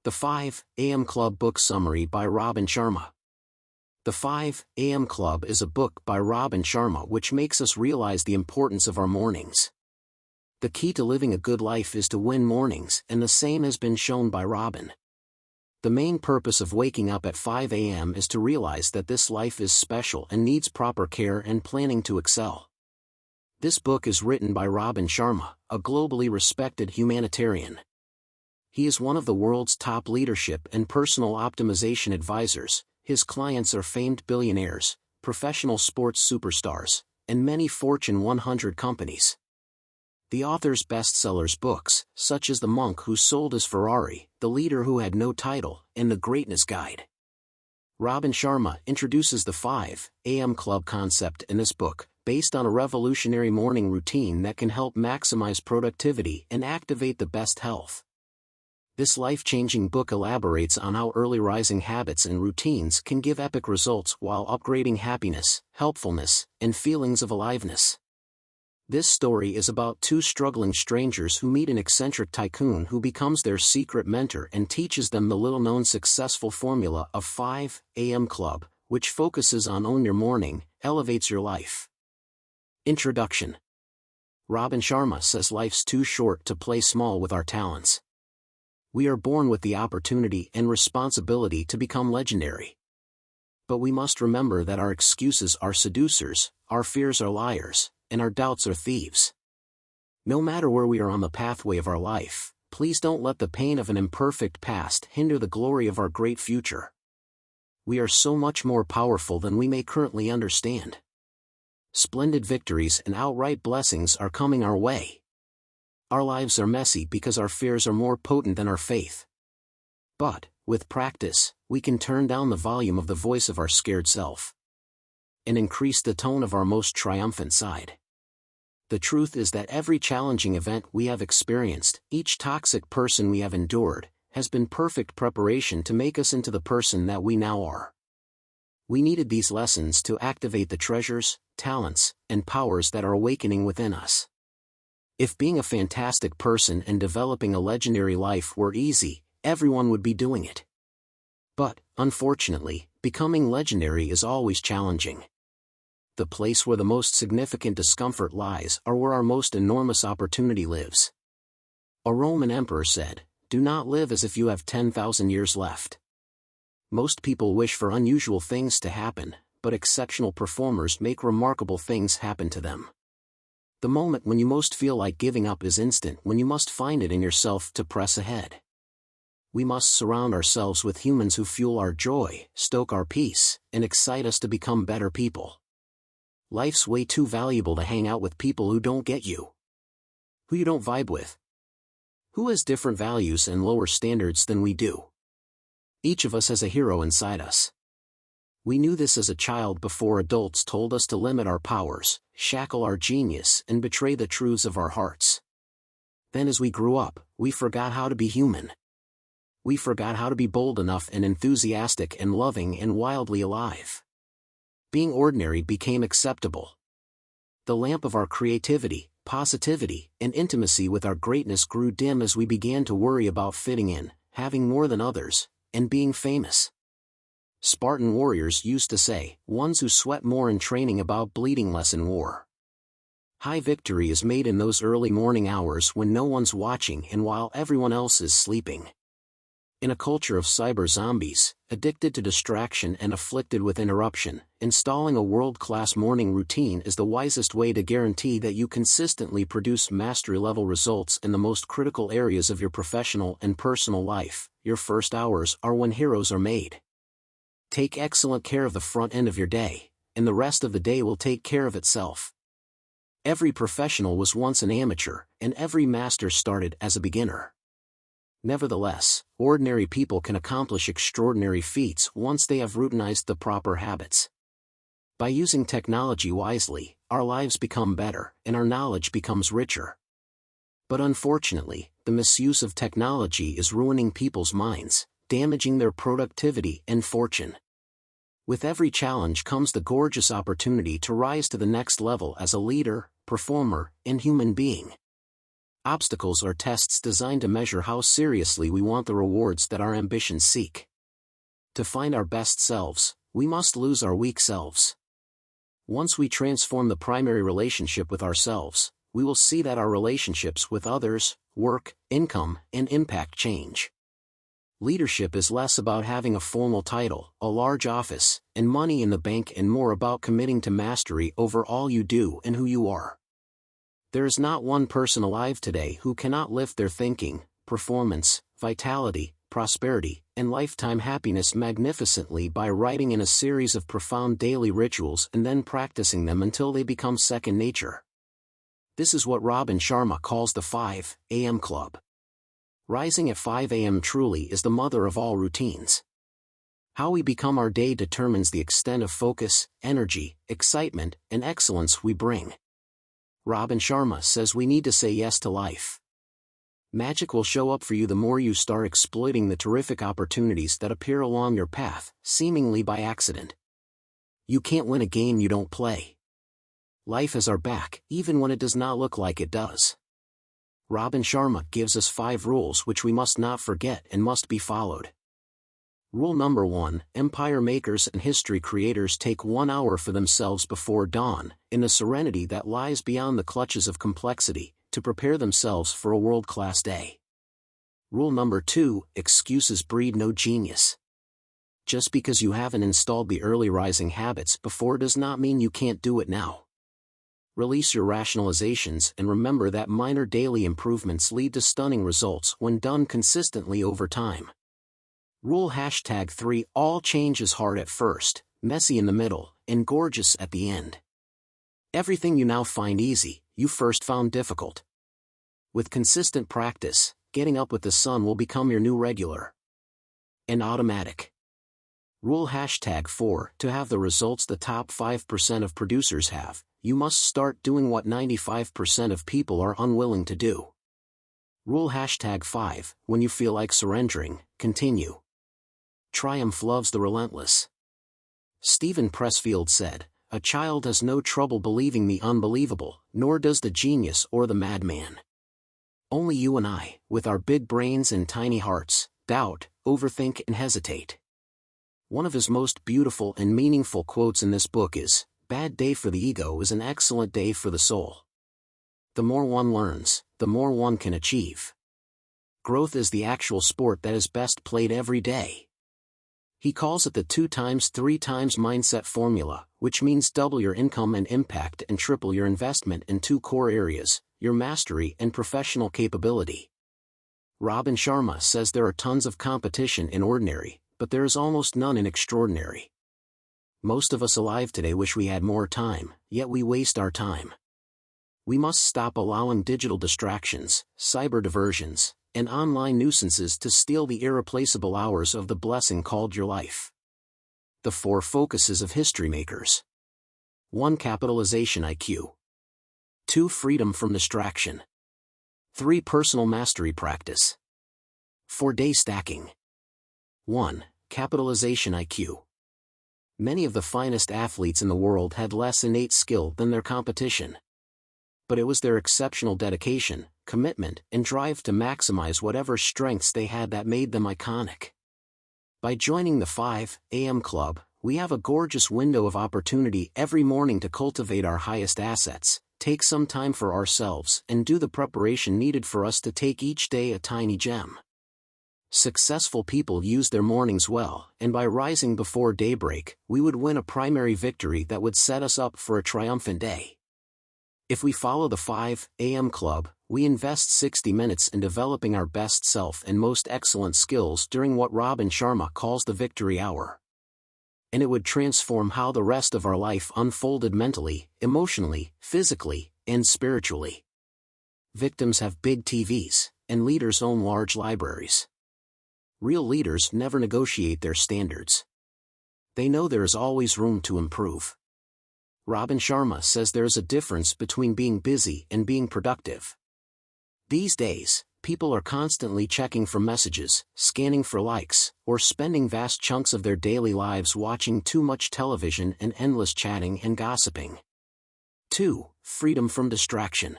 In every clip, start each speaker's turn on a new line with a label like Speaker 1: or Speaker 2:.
Speaker 1: The 5 A.M. Club Book Summary by Robin Sharma. The 5 A.M. Club is a book by Robin Sharma which makes us realize the importance of our mornings. The key to living a good life is to win mornings, and the same has been shown by Robin. The main purpose of waking up at 5 a.m. is to realize that this life is special and needs proper care and planning to excel. This book is written by Robin Sharma, a globally respected humanitarian. He is one of the world's top leadership and personal optimization advisors. His clients are famed billionaires, professional sports superstars, and many Fortune 100 companies. The author's bestsellers books, such as The Monk Who Sold His Ferrari, The Leader Who Had No Title, and The Greatness Guide. Robin Sharma introduces the 5 a.m. Club concept in this book, based on a revolutionary morning routine that can help maximize productivity and activate the best health. This life-changing book elaborates on how early rising habits and routines can give epic results while upgrading happiness, helpfulness, and feelings of aliveness. This story is about two struggling strangers who meet an eccentric tycoon who becomes their secret mentor and teaches them the little-known successful formula of 5 a.m. Club, which focuses on own your morning, elevates your life. Introduction. Robin Sharma says life's too short to play small with our talents. We are born with the opportunity and responsibility to become legendary. But we must remember that our excuses are seducers, our fears are liars, and our doubts are thieves. No matter where we are on the pathway of our life, please don't let the pain of an imperfect past hinder the glory of our great future. We are so much more powerful than we may currently understand. Splendid victories and outright blessings are coming our way. Our lives are messy because our fears are more potent than our faith. But, with practice, we can turn down the volume of the voice of our scared self and increase the tone of our most triumphant side. The truth is that every challenging event we have experienced, each toxic person we have endured, has been perfect preparation to make us into the person that we now are. We needed these lessons to activate the treasures, talents, and powers that are awakening within us. If being a fantastic person and developing a legendary life were easy, everyone would be doing it. But, unfortunately, becoming legendary is always challenging. The place where the most significant discomfort lies are where our most enormous opportunity lives. A Roman emperor said, "Do not live as if you have 10,000 years left." Most people wish for unusual things to happen, but exceptional performers make remarkable things happen to them. The moment when you most feel like giving up is instant when you must find it in yourself to press ahead. We must surround ourselves with humans who fuel our joy, stoke our peace, and excite us to become better people. Life's way too valuable to hang out with people who don't get you, who you don't vibe with, who has different values and lower standards than we do. Each of us has a hero inside us. We knew this as a child before adults told us to limit our powers, shackle our genius, and betray the truths of our hearts. Then as we grew up, we forgot how to be human. We forgot how to be bold enough and enthusiastic and loving and wildly alive. Being ordinary became acceptable. The lamp of our creativity, positivity, and intimacy with our greatness grew dim as we began to worry about fitting in, having more than others, and being famous. Spartan warriors used to say, "Ones who sweat more in training about bleeding less in war." High victory is made in those early morning hours when no one's watching and while everyone else is sleeping. In a culture of cyber zombies, addicted to distraction and afflicted with interruption, installing a world-class morning routine is the wisest way to guarantee that you consistently produce mastery-level results in the most critical areas of your professional and personal life. Your first hours are when heroes are made. Take excellent care of the front end of your day, and the rest of the day will take care of itself. Every professional was once an amateur, and every master started as a beginner. Nevertheless, ordinary people can accomplish extraordinary feats once they have routinized the proper habits. By using technology wisely, our lives become better, and our knowledge becomes richer. But unfortunately, the misuse of technology is ruining people's minds, damaging their productivity and fortune. With every challenge comes the gorgeous opportunity to rise to the next level as a leader, performer, and human being. Obstacles are tests designed to measure how seriously we want the rewards that our ambitions seek. To find our best selves, we must lose our weak selves. Once we transform the primary relationship with ourselves, we will see that our relationships with others, work, income, and impact change. Leadership is less about having a formal title, a large office, and money in the bank, and more about committing to mastery over all you do and who you are. There is not one person alive today who cannot lift their thinking, performance, vitality, prosperity, and lifetime happiness magnificently by writing in a series of profound daily rituals and then practicing them until they become second nature. This is what Robin Sharma calls the 5 a.m. Club. Rising at 5 a.m. truly is the mother of all routines. How we become our day determines the extent of focus, energy, excitement, and excellence we bring. Robin Sharma says we need to say yes to life. Magic will show up for you the more you start exploiting the terrific opportunities that appear along your path, seemingly by accident. You can't win a game you don't play. Life has our back, even when it does not look like it does. Robin Sharma gives us 5 rules which we must not forget and must be followed. Rule number 1: Empire makers and history creators take 1 hour for themselves before dawn, in the serenity that lies beyond the clutches of complexity, to prepare themselves for a world-class day. Rule number 2: Excuses breed no genius. Just because you haven't installed the early rising habits before does not mean you can't do it now. Release your rationalizations and remember that minor daily improvements lead to stunning results when done consistently over time. Rule #3: All change is hard at first, messy in the middle, and gorgeous at the end. Everything you now find easy, you first found difficult. With consistent practice, getting up with the sun will become your new regular and automatic. Rule #4: To have the results the top 5% of producers have, you must start doing what 95% of people are unwilling to do. Rule #5: When you feel like surrendering, continue. Triumph loves the relentless. Stephen Pressfield said, "A child has no trouble believing the unbelievable, nor does the genius or the madman. Only you and I, with our big brains and tiny hearts, doubt, overthink and hesitate." One of his most beautiful and meaningful quotes in this book is, "Bad day for the ego is an excellent day for the soul." The more one learns, the more one can achieve. Growth is the actual sport that is best played every day. He calls it the 2x3x mindset formula, which means double your income and impact and triple your investment in 2 core areas, your mastery and professional capability. Robin Sharma says there are tons of competition in ordinary, but there is almost none in extraordinary. Most of us alive today wish we had more time, yet we waste our time. We must stop allowing digital distractions, cyber diversions, and online nuisances to steal the irreplaceable hours of the blessing called your life. The 4 focuses of history makers. 1. Capitalization IQ. 2. Freedom from distraction. 3. Personal mastery practice. 4. Day stacking. 1. Capitalization IQ. Many of the finest athletes in the world had less innate skill than their competition. But it was their exceptional dedication, commitment, and drive to maximize whatever strengths they had that made them iconic. By joining the 5 a.m. Club, we have a gorgeous window of opportunity every morning to cultivate our highest assets, take some time for ourselves, and do the preparation needed for us to take each day a tiny gem. Successful people use their mornings well, and by rising before daybreak, we would win a primary victory that would set us up for a triumphant day. If we follow the 5 a.m. Club, we invest 60 minutes in developing our best self and most excellent skills during what Robin Sharma calls the victory hour. And it would transform how the rest of our life unfolded mentally, emotionally, physically, and spiritually. Victims have big TVs, and leaders own large libraries. Real leaders never negotiate their standards. They know there is always room to improve. Robin Sharma says there is a difference between being busy and being productive. These days, people are constantly checking for messages, scanning for likes, or spending vast chunks of their daily lives watching too much television and endless chatting and gossiping. 2. Freedom from distraction.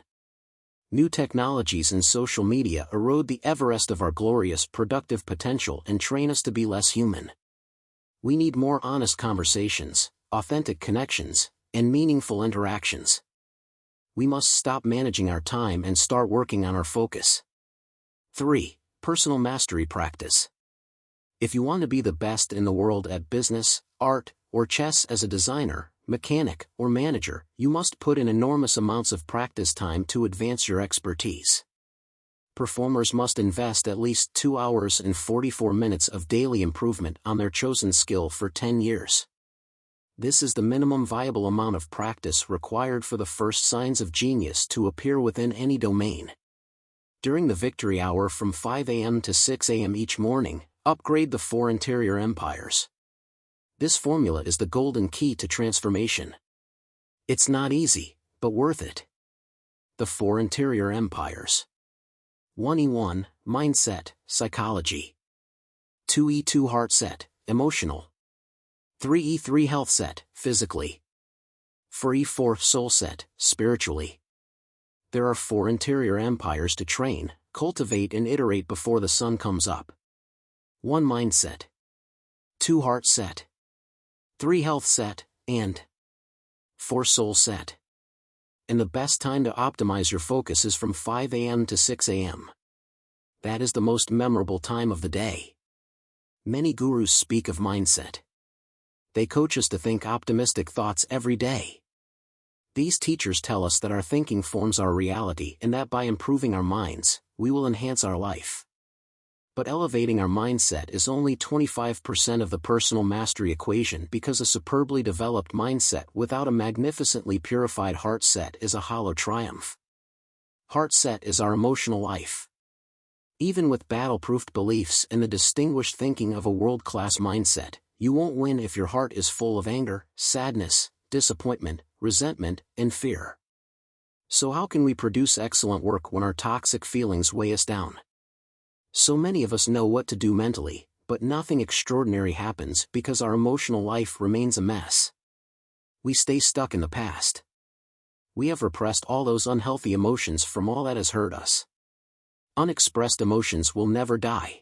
Speaker 1: New technologies and social media erode the Everest of our glorious productive potential and train us to be less human. We need more honest conversations, authentic connections, and meaningful interactions. We must stop managing our time and start working on our focus. 3. Personal mastery practice. If you want to be the best in the world at business, art, or chess as a designer, mechanic, or manager, you must put in enormous amounts of practice time to advance your expertise. Performers must invest at least 2 hours and 44 minutes of daily improvement on their chosen skill for 10 years. This is the minimum viable amount of practice required for the first signs of genius to appear within any domain. During the victory hour from 5 a.m. to 6 a.m. each morning, upgrade the 4 interior empires. This formula is the golden key to transformation. It's not easy, but worth it. The 4 interior empires. 1E1, mindset, psychology. 2E2 heart set, emotional. 3E3 health set, physically. 4E4 soul set, spiritually. There are 4 interior empires to train, cultivate and iterate before the sun comes up. 1 mindset. 2 heart set. 3 health set, and 4 soul set. And the best time to optimize your focus is from 5 a.m. to 6 a.m. That is the most memorable time of the day. Many gurus speak of mindset. They coach us to think optimistic thoughts every day. These teachers tell us that our thinking forms our reality and that by improving our minds, we will enhance our life. But elevating our mindset is only 25% of the personal mastery equation, because a superbly developed mindset without a magnificently purified heart set is a hollow triumph. Heart set is our emotional life. Even with battle-proofed beliefs and the distinguished thinking of a world-class mindset, you won't win if your heart is full of anger, sadness, disappointment, resentment, and fear. So how can we produce excellent work when our toxic feelings weigh us down? So many of us know what to do mentally, but nothing extraordinary happens because our emotional life remains a mess. We stay stuck in the past. We have repressed all those unhealthy emotions from all that has hurt us. Unexpressed emotions will never die.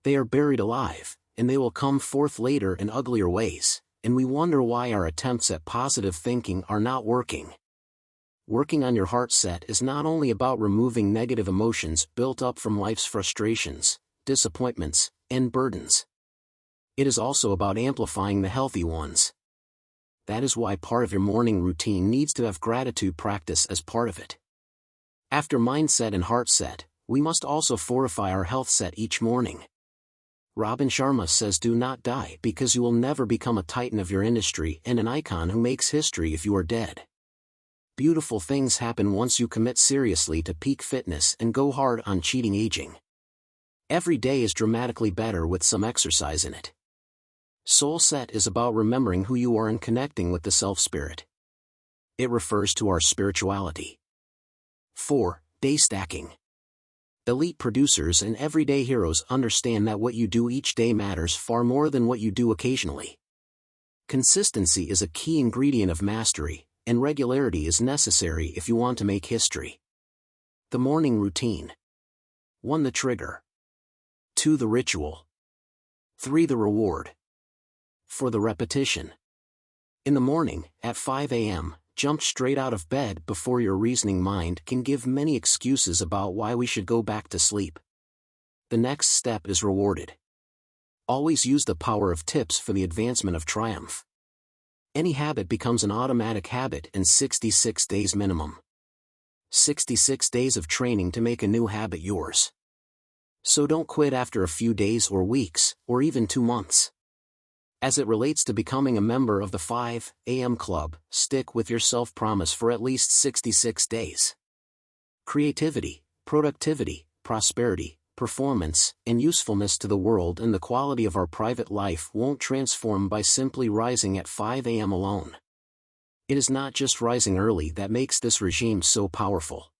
Speaker 1: They are buried alive, and they will come forth later in uglier ways, and we wonder why our attempts at positive thinking are not working. Working on your heart set is not only about removing negative emotions built up from life's frustrations, disappointments, and burdens. It is also about amplifying the healthy ones. That is why part of your morning routine needs to have gratitude practice as part of it. After mindset and heart set, we must also fortify our health set each morning. Robin Sharma says, do not die because you will never become a titan of your industry and an icon who makes history if you are dead. Beautiful things happen once you commit seriously to peak fitness and go hard on cheating aging. Every day is dramatically better with some exercise in it. Soul set is about remembering who you are and connecting with the self-spirit. It refers to our spirituality. 4. Day stacking. Elite producers and everyday heroes understand that what you do each day matters far more than what you do occasionally. Consistency is a key ingredient of mastery, and regularity is necessary if you want to make history. The morning routine. 1. The trigger. 2. The ritual. 3. The reward. 4. The repetition. In the morning, at 5 a.m., jump straight out of bed before your reasoning mind can give many excuses about why we should go back to sleep. The next step is rewarded. Always use the power of tips for the advancement of triumph. Any habit becomes an automatic habit in 66 days minimum. 66 days of training to make a new habit yours. So don't quit after a few days or weeks, or even 2 months. As it relates to becoming a member of the 5 a.m. Club, stick with your self-promise for at least 66 days. Creativity, productivity, prosperity, performance, and usefulness to the world and the quality of our private life won't transform by simply rising at 5 a.m. alone. It is not just rising early that makes this regime so powerful.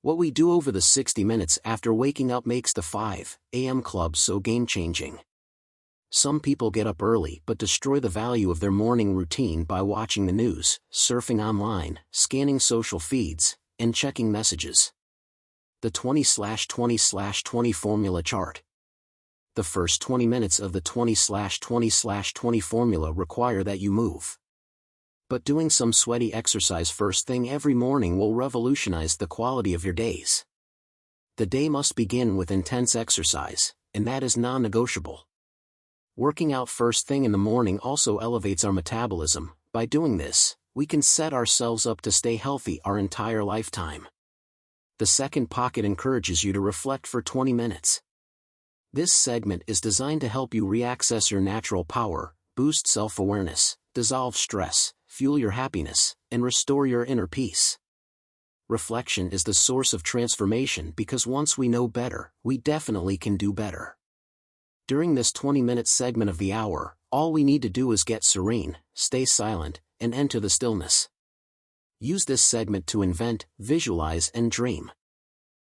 Speaker 1: What we do over the 60 minutes after waking up makes the 5 a.m. Club so game-changing. Some people get up early but destroy the value of their morning routine by watching the news, surfing online, scanning social feeds, and checking messages. The 20/20/20 formula chart. The first 20 minutes of the 20/20/20 formula require that you move. But doing some sweaty exercise first thing every morning will revolutionize the quality of your days. The day must begin with intense exercise, and that is non-negotiable. Working out first thing in the morning also elevates our metabolism. By doing this, we can set ourselves up to stay healthy our entire lifetime. The second pocket encourages you to reflect for 20 minutes. This segment is designed to help you reaccess your natural power, boost self-awareness, dissolve stress, fuel your happiness, and restore your inner peace. Reflection is the source of transformation because once we know better, we definitely can do better. During this 20-minute segment of the hour, all we need to do is get serene, stay silent, and enter the stillness. Use this segment to invent, visualize, and dream.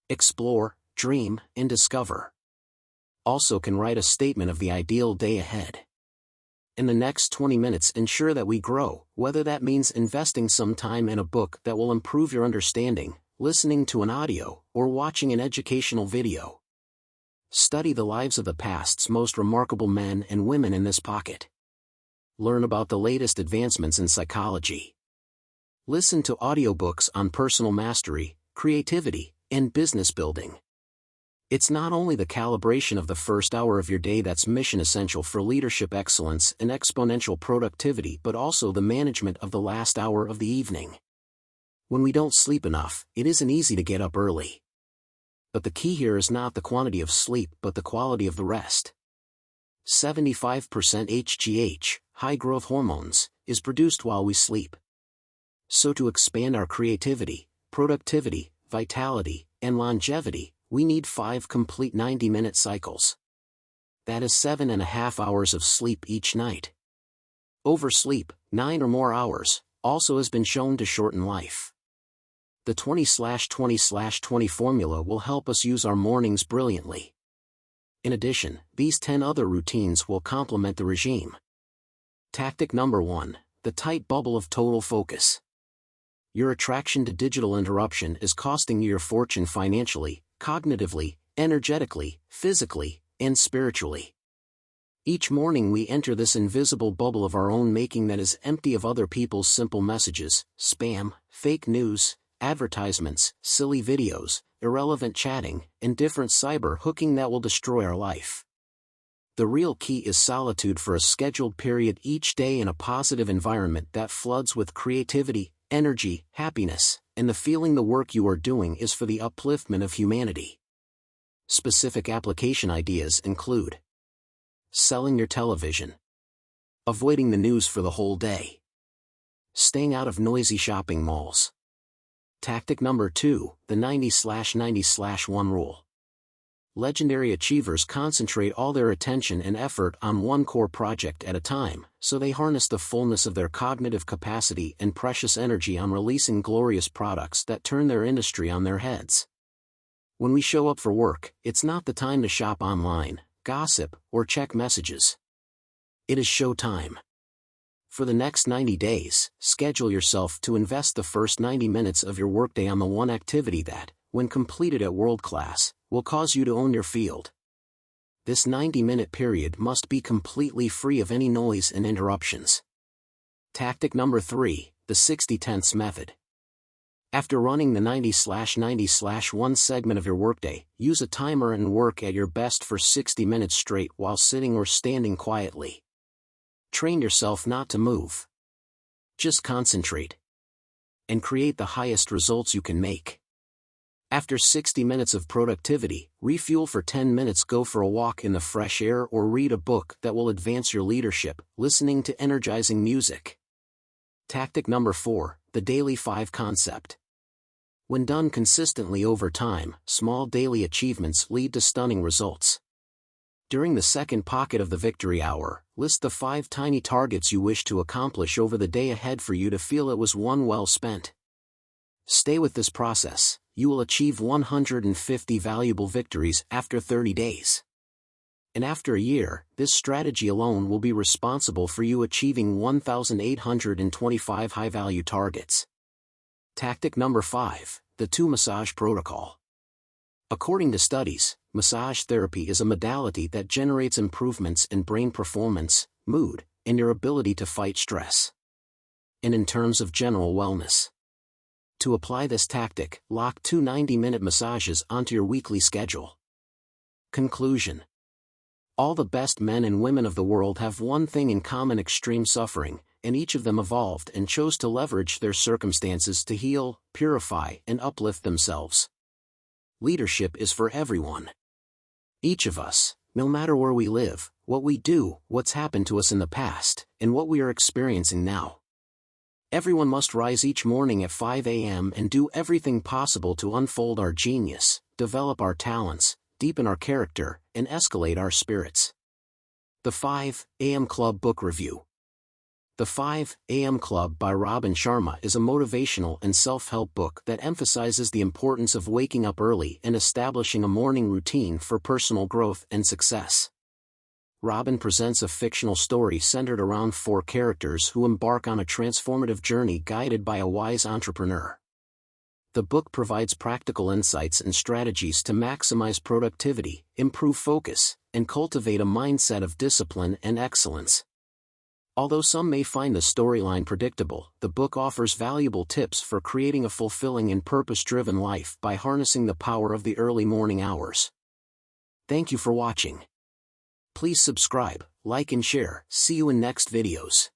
Speaker 1: Explore, dream, and discover. Also can write a statement of the ideal day ahead. In the next 20 minutes, ensure that we grow, whether that means investing some time in a book that will improve your understanding, listening to an audio, or watching an educational video. Study the lives of the past's most remarkable men and women in this pocket. Learn about the latest advancements in psychology. Listen to audiobooks on personal mastery, creativity, and business building. It's not only the calibration of the first hour of your day that's mission essential for leadership excellence and exponential productivity, but also the management of the last hour of the evening. When we don't sleep enough, it isn't easy to get up early. But the key here is not the quantity of sleep but the quality of the rest. 75% HGH, high growth hormones, is produced while we sleep. So to expand our creativity, productivity, vitality, and longevity, we need 5 complete 90-minute cycles. That is 7.5 hours of sleep each night. Oversleep, 9 or more hours, also has been shown to shorten life. The 20/20/20 formula will help us use our mornings brilliantly. In addition, these 10 other routines will complement the regime. Tactic number 1, the tight bubble of total focus. Your attraction to digital interruption is costing you your fortune financially, cognitively, energetically, physically, and spiritually. Each morning we enter this invisible bubble of our own making that is empty of other people's simple messages, spam, fake news, advertisements, silly videos, irrelevant chatting, and different cyber hooking that will destroy our life. The real key is solitude for a scheduled period each day in a positive environment that floods with creativity, energy, happiness, and the feeling the work you are doing is for the upliftment of humanity. Specific application ideas include selling your television, avoiding the news for the whole day, staying out of noisy shopping malls. Tactic number 2, the 90/90/1 rule. Legendary achievers concentrate all their attention and effort on one core project at a time, so they harness the fullness of their cognitive capacity and precious energy on releasing glorious products that turn their industry on their heads. When we show up for work, it's not the time to shop online, gossip, or check messages. It is show time. For the next 90 days, schedule yourself to invest the first 90 minutes of your workday on the one activity that, when completed at world class, will cause you to own your field. This 90-minute period must be completely free of any noise and interruptions. Tactic number 3, the 60/10 method. After running the 90/90/1 segment of your workday, use a timer and work at your best for 60 minutes straight while sitting or standing quietly. Train yourself not to move. Just concentrate. And create the highest results you can make. After 60 minutes of productivity, refuel for 10 minutes, go for a walk in the fresh air or read a book that will advance your leadership, listening to energizing music. Tactic number 4, the daily 5 concept. When done consistently over time, small daily achievements lead to stunning results. During the second pocket of the victory hour, list the 5 tiny targets you wish to accomplish over the day ahead for you to feel it was one well spent. Stay with this process. You will achieve 150 valuable victories after 30 days. And after a year, this strategy alone will be responsible for you achieving 1,825 high-value targets. Tactic number 5, The 2 Massage Protocol. According to studies, massage therapy is a modality that generates improvements in brain performance, mood, and your ability to fight stress. And in terms of general wellness. To apply this tactic, lock 2 90-minute massages onto your weekly schedule. Conclusion. All the best men and women of the world have one thing in common: extreme suffering, and each of them evolved and chose to leverage their circumstances to heal, purify, and uplift themselves. Leadership is for everyone. Each of us, no matter where we live, what we do, what's happened to us in the past, and what we are experiencing now. Everyone must rise each morning at 5 a.m. and do everything possible to unfold our genius, develop our talents, deepen our character, and escalate our spirits. The 5 a.m. Club Book Review. The 5 a.m. Club by Robin Sharma is a motivational and self-help book that emphasizes the importance of waking up early and establishing a morning routine for personal growth and success. Robin presents a fictional story centered around 4 characters who embark on a transformative journey guided by a wise entrepreneur. The book provides practical insights and strategies to maximize productivity, improve focus, and cultivate a mindset of discipline and excellence. Although some may find the storyline predictable, the book offers valuable tips for creating a fulfilling and purpose-driven life by harnessing the power of the early morning hours. Thank you for watching. Please subscribe, like and share. See you in next videos.